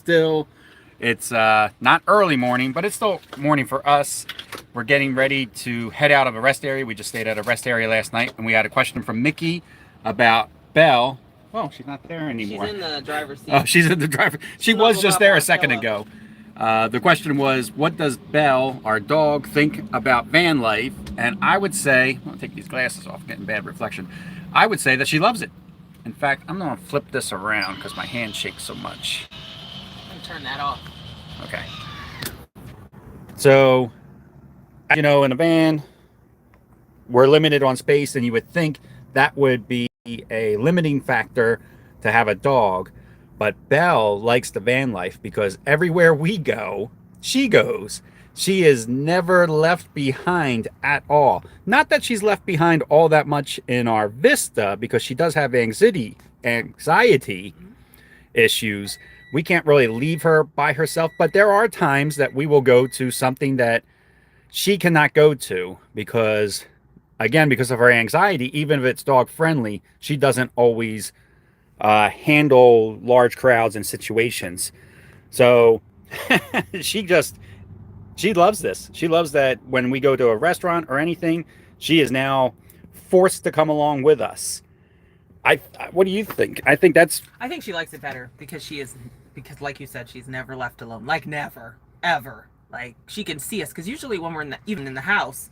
still, it's not early morning, but it's still morning for us. We're getting ready to head out of a rest area. We just stayed at a rest area last night, and we had a question from Mickey about Belle. Oh, she's not there She's anymore. in the driver's Oh, seat. she's in the driver. She was Snuggled just up there a on second pillow. ago. The question was, what does Belle, our dog, think about van life? And I would say, I'm gonna take these glasses off, getting bad reflection. I would say that she loves it. In fact, I'm gonna flip this around because my hand shakes so much. Let me turn that off. Okay. So, in a van, we're limited on space, and you would think that would be a limiting factor to have a dog. But Belle likes the van life because everywhere we go, she goes. She is never left behind at all. Not that she's left behind all that much in our Vista, because she does have anxiety issues. We can't really leave her by herself, but there are times that we will go to something that she cannot go to because, again, because of her anxiety. Even if it's dog friendly, she doesn't always handle large crowds and situations. So she just she loves this. She loves that when we go to a restaurant or anything, she is now forced to come along with us. What do you think? I think that's I think she likes it better because like you said, she's never left alone. Like never, ever. Like she can see us because usually when we're even in the house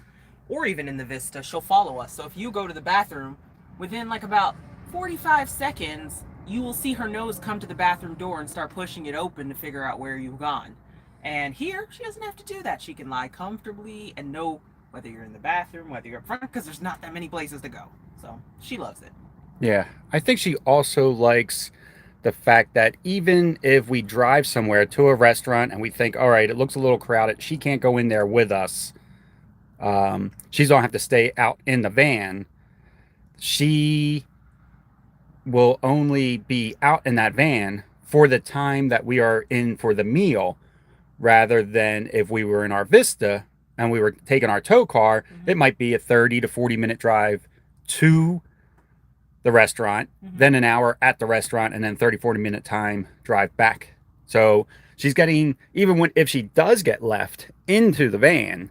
or even in the Vista, she'll follow us. So if you go to the bathroom, within like about 45 seconds, you will see her nose come to the bathroom door and start pushing it open to figure out where you've gone. And here, she doesn't have to do that. She can lie comfortably and know whether you're in the bathroom, whether you're up front, because there's not that many places to go. So she loves it. yeah. I think she also likes the fact that even if we drive somewhere to a restaurant and we think, all right, it looks a little crowded, she can't go in there with us. She's gonna have to stay out in the van. She will only be out in that van for the time that we are in for the meal, rather than if we were in our Vista and we were taking our tow car, it Mm-hmm. might be a 30 to 40-minute drive to the restaurant, Mm-hmm. then an hour at the restaurant, and then 30-40 minute time drive back. So she's getting, even when if she does get left into the van,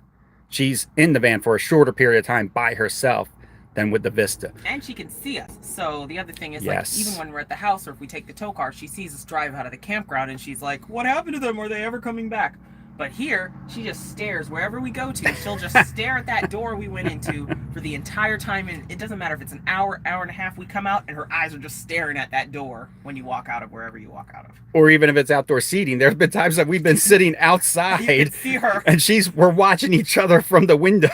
she's in the van for a shorter period of time by herself than with the Vista. And she can see us. So the other thing is, like, even Yes. when we're at the house or if we take the tow car, she sees us drive out of the campground and she's like, "What happened to them? Are they ever coming back?" But here, she just stares wherever we go to. She'll just stare at that door we went into for the entire time, and it doesn't matter if it's an hour, hour and a half. We come out, and her eyes are just staring at that door when you walk out of wherever you walk out of. Or even if it's outdoor seating, there's been times that we've been sitting You can outside see her. and we're watching each other from the window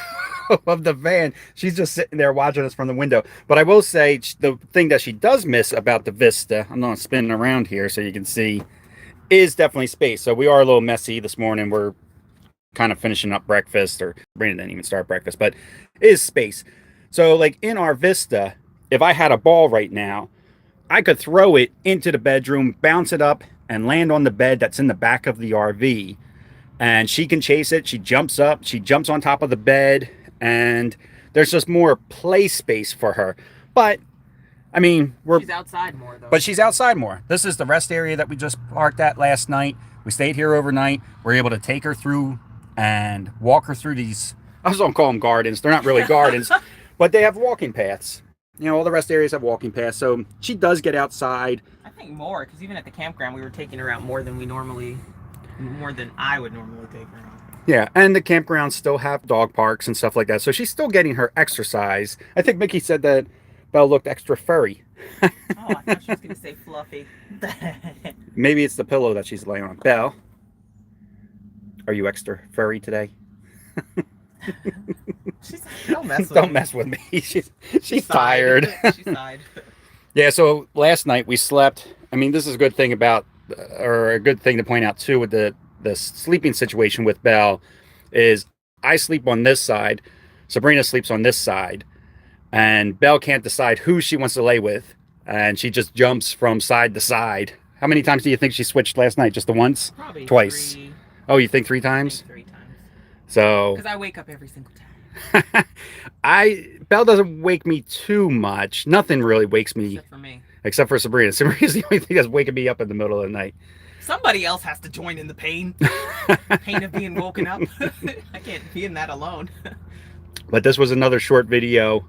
of the van. She's just sitting there watching us from the window. But I will say, the thing that she does miss about the Vista, I'm not spinning around here so you can see, is definitely space. So we are a little messy this morning. We're kind of finishing up breakfast, or Brandon didn't even start breakfast, but is space. So, like in our Vista, if I had a ball right now, I could throw it into the bedroom, bounce it up, and land on the bed that's in the back of the RV. And she can chase it. She jumps up, she jumps on top of the bed, and there's just more play space for her. But I mean, She's outside more though. but she's outside more. This is the rest area that we just parked at last night. We stayed here overnight. We're able to take her through and walk her through these. I was gonna call them gardens. They're not really gardens, but they have walking paths. All the rest areas have walking paths, so she does get outside. I think more because even at the campground, we were taking her out more than I would normally take her out. Yeah, and the campgrounds still have dog parks and stuff like that, so she's still getting her exercise. I think Mickey said that Belle looked extra furry. Oh, I thought she was gonna say fluffy. Maybe it's the pillow that she's laying on. Belle, are you extra furry today? She's like, don't mess with Don't me. mess with me. She's Sighed. tired. She sighed. Yeah, so last night we slept. I mean, this is a good thing about, or a good thing to point out too, with the sleeping situation with Belle, is I sleep on this side, Sabrina sleeps on this side, and Belle can't decide who she wants to lay with, and she just jumps from side to side. How many times do you think she switched last night? Just the once? Probably Twice? three. Oh, you think three I think times? 3 times. So Because I wake up every single time. I Belle doesn't wake me too much. Nothing really wakes me Except for me. except for Sabrina. Sabrina's the only thing that's waking me up in the middle of the night. Somebody else has to join in the pain. Pain of being woken up. I can't be in that alone. But this was another short video.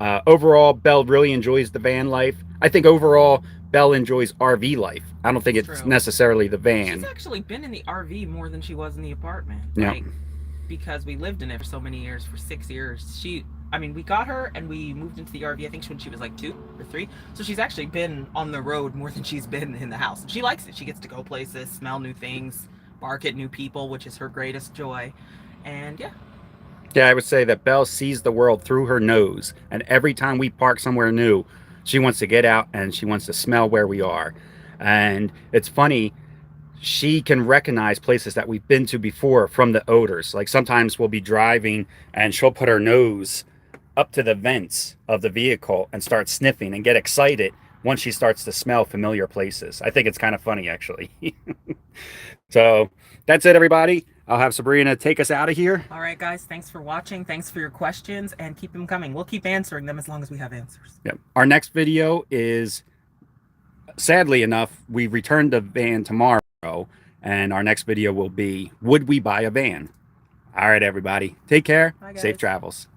Overall, Belle really enjoys the van life. I think overall, Belle enjoys RV life. I don't think it's True. necessarily the van. She's actually been in the RV more than she was in the apartment. Yeah. Like, because we lived in it for so many years, for 6 years. We got her and we moved into the RV, I think when she was like 2 or 3. So she's actually been on the road more than she's been in the house. And she likes it. She gets to go places, smell new things, bark at new people, which is her greatest joy. And yeah. Yeah, I would say that Belle sees the world through her nose. And every time we park somewhere new, she wants to get out and she wants to smell where we are. And it's funny, she can recognize places that we've been to before from the odors. Like sometimes we'll be driving and she'll put her nose up to the vents of the vehicle and start sniffing and get excited once she starts to smell familiar places. I think it's kind of funny, actually. So that's it, everybody. I'll have Sabrina take us out of here. All right, guys. Thanks for watching. Thanks for your questions, and keep them coming. We'll keep answering them as long as we have answers. Yep. Our next video is, sadly enough, we returned the van tomorrow, and our next video will be, would we buy a van? All right, everybody. Take care. Bye, guys. Safe travels.